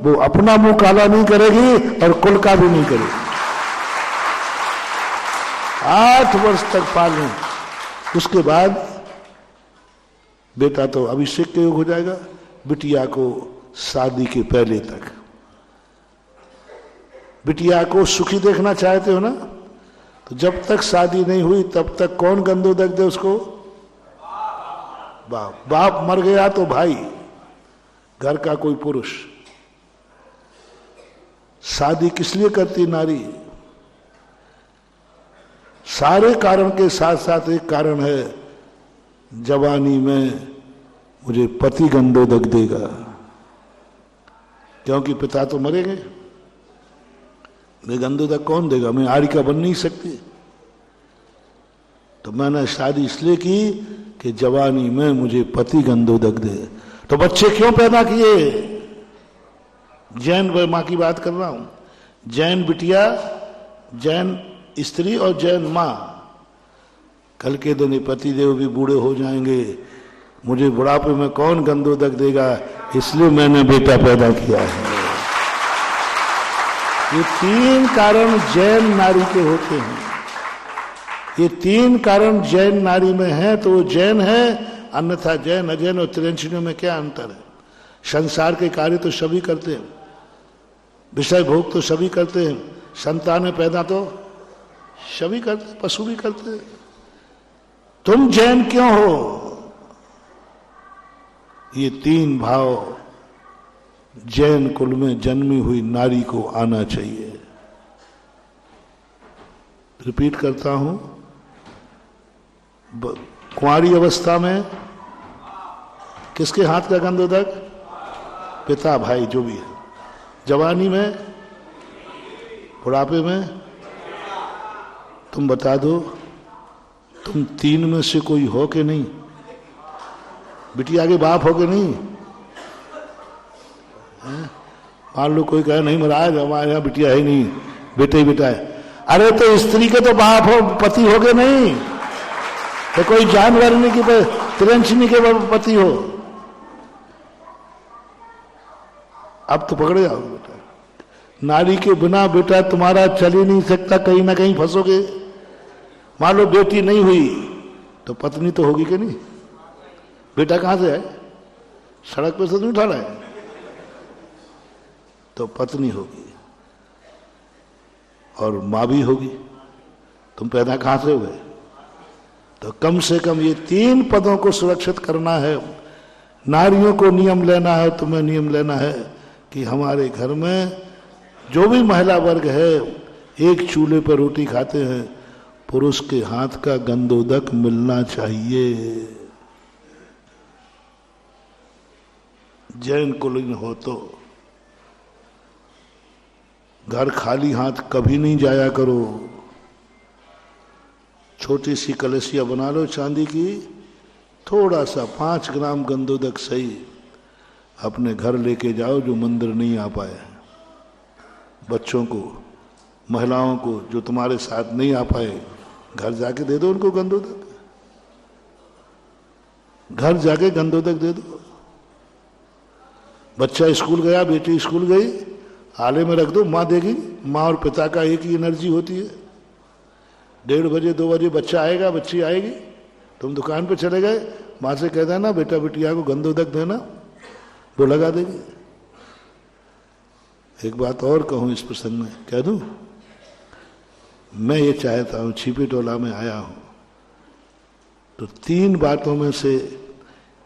वो अपना मुंह काला नहीं करेगी और कुल का भी नहीं करेगी। 8 वर्ष तक पालें, उसके बाद बेटा तो अभिषेक के योग हो जाएगा, बिटिया को शादी के पहले तक। बिटिया को सुखी देखना चाहते हो ना, तो जब तक शादी नहीं हुई तब तक कौन गंधोदक दे उसको? बाप। बाप मर गया तो भाई, घर का कोई पुरुष। शादी किस लिए करती नारी? सारे कारण के साथ साथ एक कारण है, जवानी में मुझे पति गंधोदक देगा, क्योंकि पिता तो मरेंगे। मैं गंधोदक कौन देगा? मैं आरिका बन नहीं सकती। तो मैंने शादी इसलिए की कि जवानी में मुझे पति गंधोदक दे। तो बच्चे क्यों पैदा किए? जैन मां की बात कर रहा हूं, जैन बिटिया, जैन स्त्री और जैन मां। कल के दिन पतिदेव भी बूढ़े हो जाएंगे, मुझे बुढ़ापे में कौन गंधोदक देगा, इसलिए मैंने बेटा पैदा किया है। ये 3 कारण जैन नारी के होते हैं। ये 3 कारण जैन नारी में है तो वो जैन है, अन्यथा जैन अजैन और त्रिंचनियों में क्या अंतर है? संसार के कार्य तो सभी करते हैं, विषय भोग तो सभी करते हैं, संतान पैदा तो सभी करते, पशु भी करते हैं। तुम जैन क्यों हो? ये 3 भाव जैन कुल में जन्मी हुई नारी को आना चाहिए। रिपीट करता हूं, कुंवारी अवस्था में किसके हाथ का गंधोदक? पिता भाई जो भी है। जवानी में, बुढ़ापे में, तुम बता दो, तुम 3 में से कोई हो कि नहीं? बिटिया के बाप हो कि नहीं? मान लो कोई कहे नहीं महाराज हमारे यहाँ बिटिया है नहीं, बेटे ही बेटा है। अरे तो स्त्री के तो बाप हो, पति हो के नहीं? तो कोई जानवर नहीं कि त्रिंचनी के पति हो? अब तो पकड़े जाओगे बेटा। नारी के बिना बेटा तुम्हारा चल ही नहीं सकता, कहीं ना कहीं फंसोगे। मान लो बेटी नहीं हुई तो पत्नी तो होगी कि नहीं? बेटा कहां से है? सड़क पे से तो नहीं उठा रहा है, तो पत्नी होगी और मां भी होगी। तुम पैदा कहां से हुए? तो कम से कम ये 3 पदों को सुरक्षित करना है। नारियों को नियम लेना है, तुम्हें नियम लेना है कि हमारे घर में जो भी महिला वर्ग है, एक चूल्हे पर रोटी खाते हैं, पुरुष के हाथ का गंधोदक मिलना चाहिए। जैन कुलीन हो तो घर खाली हाथ कभी नहीं जाया करो। छोटी सी कलशिया बना लो चांदी की, थोड़ा सा 5 ग्राम गंधोदक सही, अपने घर लेके जाओ जो मंदिर नहीं आ पाए, बच्चों को, महिलाओं को जो तुम्हारे साथ नहीं आ पाए, घर जाके दे दो उनको गंधोदक, घर जाके गंधोदक दे दो। बच्चा स्कूल गया, बेटी स्कूल गई, आले में रख दो, माँ देगी। माँ और पिता का एक ही एनर्जी होती है। 1:30 बजे 2 बजे बच्चा आएगा, बच्ची आएगी, तुम दुकान पे चले गए, माँ से कह देना बेटा बिटिया को गंधोदक देना, वो लगा देगी। एक बात और कहूँ इस प्रसंग में, कह दूं? मैं ये चाहता हूँ, छिपी टोला में आया हूँ तो 3 बातों में से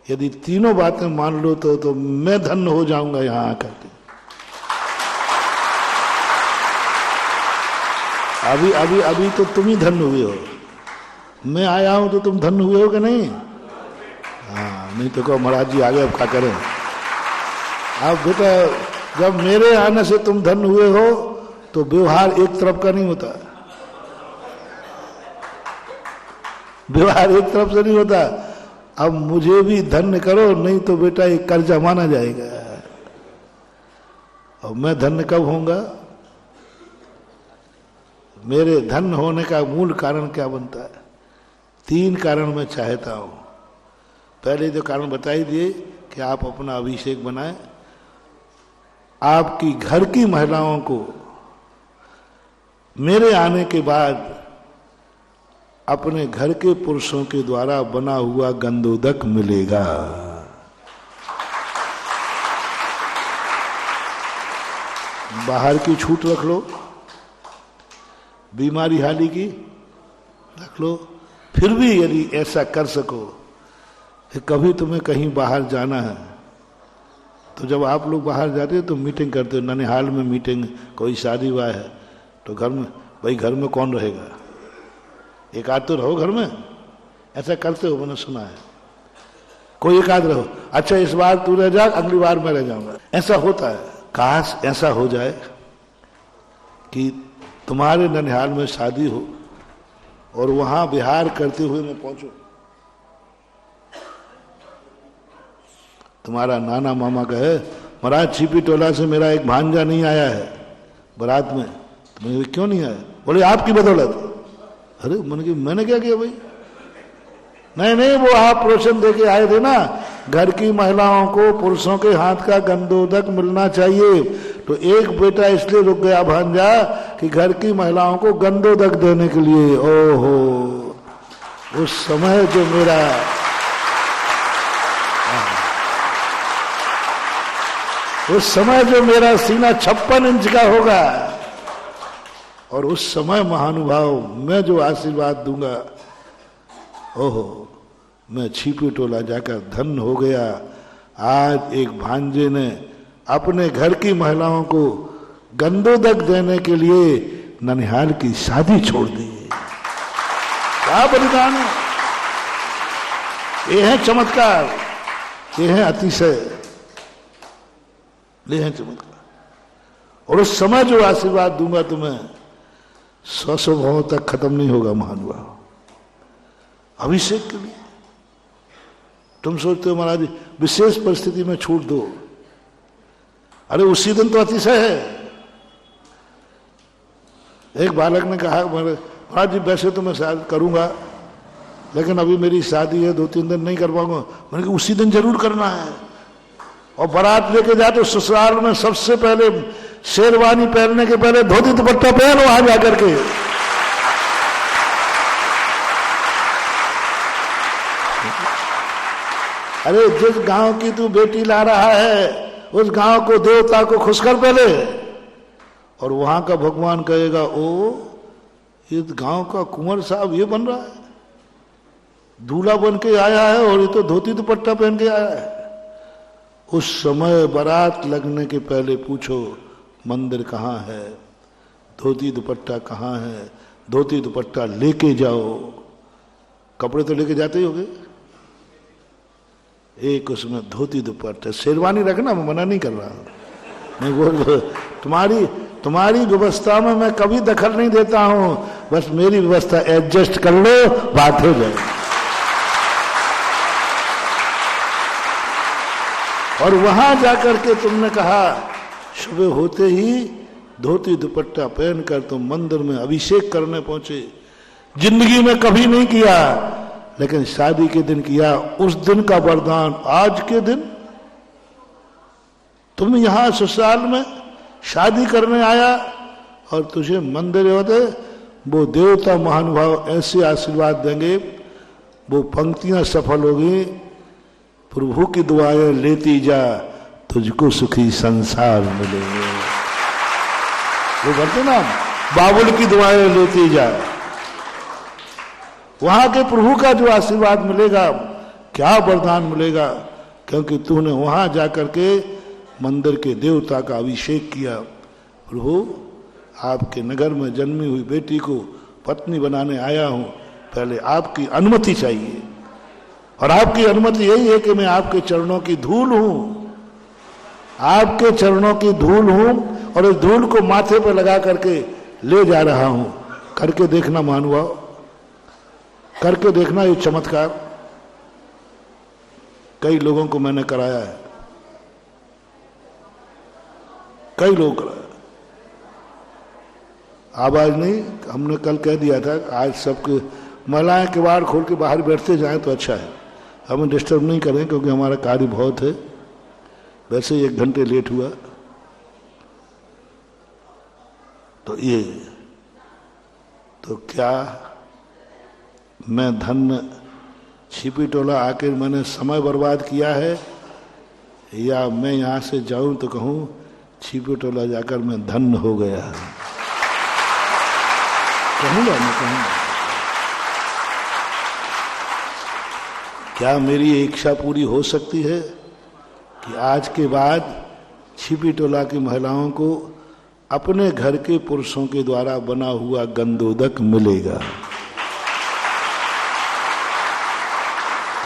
यदि तीनों बातें मान लो तो मैं धन्य हो जाऊंगा यहां आकर के। अभी अभी अभी तो तुम ही धन्य हुए हो, मैं आया हूं तो तुम धन्य हुए हो कि नहीं? हाँ, नहीं तो कहो महाराज जी आगे अब क्या करें। अब बेटा जब मेरे आने से तुम धन्य हुए हो तो व्यवहार एक तरफ का नहीं होता, व्यवहार एक तरफ से नहीं होता। अब मुझे भी धन्य करो, नहीं तो बेटा एक कर्जा माना जाएगा। और मैं धन्य कब होऊंगा? मेरे धन्य होने का मूल कारण क्या बनता है? 3 कारण मैं चाहता हूं। पहले जो कारण बता ही दिए कि आप अपना अभिषेक बनाएं, आपकी घर की महिलाओं को मेरे आने के बाद अपने घर के पुरुषों के द्वारा बना हुआ गंधोदक मिलेगा। बाहर की छूट रख लो, बीमारी हाली की रख लो। फिर भी यदि ऐसा कर सको कि कभी तुम्हें कहीं बाहर जाना है तो जब आप लोग बाहर जाते हो तो मीटिंग करते हो, ननिहाल में मीटिंग, कोई शादी हुआ है तो घर में, भाई घर में कौन रहेगा, एक आध तो रहो घर में। ऐसा करते हो, मैंने सुना है, कोई एक आध रहो। अच्छा इस बार तू रह जा, अगली बार मैं रह जाऊंगा, ऐसा होता है। काश ऐसा हो जाए कि तुम्हारे ननिहाल में शादी हो और वहां विहार करते हुए मैं पहुंचू, तुम्हारा नाना मामा कहे महाराज छिपी टोला से मेरा एक भांजा नहीं आया है बारात में, तो क्यों नहीं आया? बोले आपकी बदौलत। अरे मैंने क्या किया भाई? नहीं, वो आप प्रोशन दे के आए थे ना, घर की महिलाओं को पुरुषों के हाथ का गंधोदक मिलना चाहिए, तो एक बेटा इसलिए रुक गया भांजा कि घर की महिलाओं को गंधोदक देने के लिए। ओहो, उस समय जो मेरा सीना 56 इंच का होगा, और उस समय महानुभाव मैं जो आशीर्वाद दूंगा, ओहो, मैं छिपी टोला जाकर धन्य हो गया। आज एक भांजे ने अपने घर की महिलाओं को गंधोदक देने के लिए ननिहाल की शादी छोड़ दी। क्या बलिदान है! ये है चमत्कार, ये है अतिशय, ये है चमत्कार। और उस समय जो आशीर्वाद दूंगा तुम्हें 100 भावों तक खत्म नहीं होगा महानुभाव। अभिषेक के लिए तुम सोचते हो महाराज विशेष परिस्थिति में छूट दो, अरे उसी दिन तो अतिशय है। एक बालक ने कहा महाराज जी वैसे तो मैं शायद करूंगा, लेकिन अभी मेरी शादी है, 2-3 दिन नहीं कर पाऊंगा। मैंने कहा उसी दिन जरूर करना है, और बारात लेके जाए तो ससुराल में सबसे पहले शेरवानी पहनने के पहले धोती दुपट्टा पहनो वहां जाकर के। अरे जिस गांव की तू बेटी ला रहा है उस गांव को, देवता को खुश कर पहले, और वहां का भगवान कहेगा ओ इस गांव का कुंवर साहब ये बन रहा है, दूल्हा बन के आया है और ये तो धोती दुपट्टा पहन के आया है। उस समय बारात लगने के पहले पूछो मंदिर कहाँ है, धोती दुपट्टा कहाँ है, धोती दुपट्टा लेके जाओ। कपड़े तो लेके जाते ही होगे, एक उसमें धोती दुपट्टा, शेरवानी रखना, मैं मना नहीं कर रहा, नहीं वो तुम्हारी व्यवस्था में मैं कभी दखल नहीं देता हूं, बस मेरी व्यवस्था एडजस्ट कर लो, बात हो जाए। और वहां जाकर के तुमने कहा सुबह होते ही धोती दुपट्टा पहनकर तुम मंदिर में अभिषेक करने पहुंचे। जिंदगी में कभी नहीं किया, लेकिन शादी के दिन किया। उस दिन का वरदान आज के दिन तुम यहां ससुराल में शादी करने आया और तुझे मंदिर होते, वो देवता महानुभाव ऐसे आशीर्वाद देंगे, वो पंक्तियां सफल होगी। प्रभु की दुआएं लेती जा, तुझको सुखी संसार मिलेंगे। वो बोलते ना, बाबुल की दुआएं लेती जा। वहां के प्रभु का जो आशीर्वाद मिलेगा, क्या वरदान मिलेगा, क्योंकि तूने वहां जाकर के मंदिर के देवता का अभिषेक किया। प्रभु, आपके नगर में जन्मी हुई बेटी को पत्नी बनाने आया हूं, पहले आपकी अनुमति चाहिए। और आपकी अनुमति यही है कि मैं आपके चरणों की धूल हूं, आपके चरणों की धूल हूं, और इस धूल को माथे पर लगा करके ले जा रहा हूं। करके देखना महानुभाव, करके देखना ये चमत्कार। कई लोगों को मैंने कराया है, कई लोग कराया। आवाज नहीं, हमने कल कह दिया था आज सबके महिलाएं किवाड़ खोल के बाहर बैठते जाएं तो अच्छा है, हमें डिस्टर्ब नहीं करें, क्योंकि हमारा कार्य बहुत है। वैसे ही 1 घंटे लेट हुआ तो ये तो क्या मैं धन्य छिपी टोला आकर मैंने समय बर्बाद किया है, या मैं यहां से जाऊं तो कहूं छिपी टोला जाकर मैं धन्य हो गया। कहूंगा, मैं कहूंगा। क्या मेरी इच्छा पूरी हो सकती है कि आज के बाद छिपी टोला की महिलाओं को अपने घर के पुरुषों के द्वारा बना हुआ गंदोदक मिलेगा?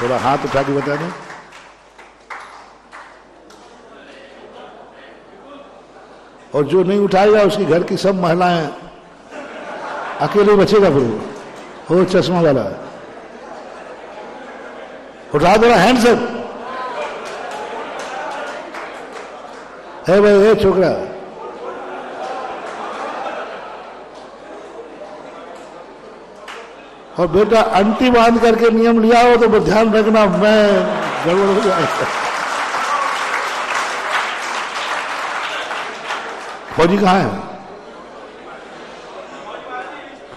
थोड़ा हाथ उठा के बता दें। और जो नहीं उठाएगा उसकी घर की सब महिलाएं अकेले बचेगा। फिर वो चश्मा वाला उठा दो हैंड से। है भाई, है छोकरा। और बेटा अंटी बांध करके नियम लिया हो तो ध्यान रखना, मैं गड़बड़ हो जाएगा। फौजी कहाँ है?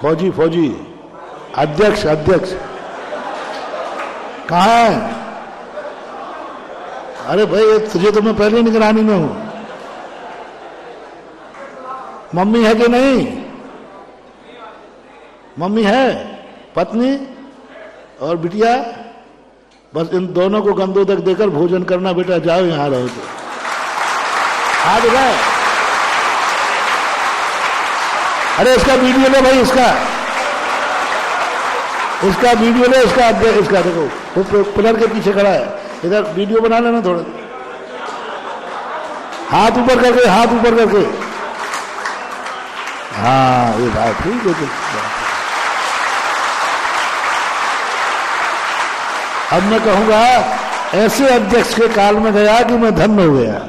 फौजी अध्यक्ष कहाँ है? अरे भाई, तुझे तो मैं पहले निगरानी में हूं। मम्मी है कि नहीं? मम्मी है, पत्नी और बिटिया, बस इन दोनों को गंदोदक देकर भोजन करना। बेटा जाओ, यहां रहो तो हाथ उठाए। अरे इसका वीडियो ले भाई, इसका वीडियो ले, इसका देखो वो पिलर के पीछे खड़ा है, इधर वीडियो बना लेना थोड़ा। हाथ ऊपर करके, हाथ ऊपर करके। हाँ, ये बात ठीक है। अब मैं कहूंगा ऐसे अध्यक्ष के काल में गया कि मैं धन्य हो गया।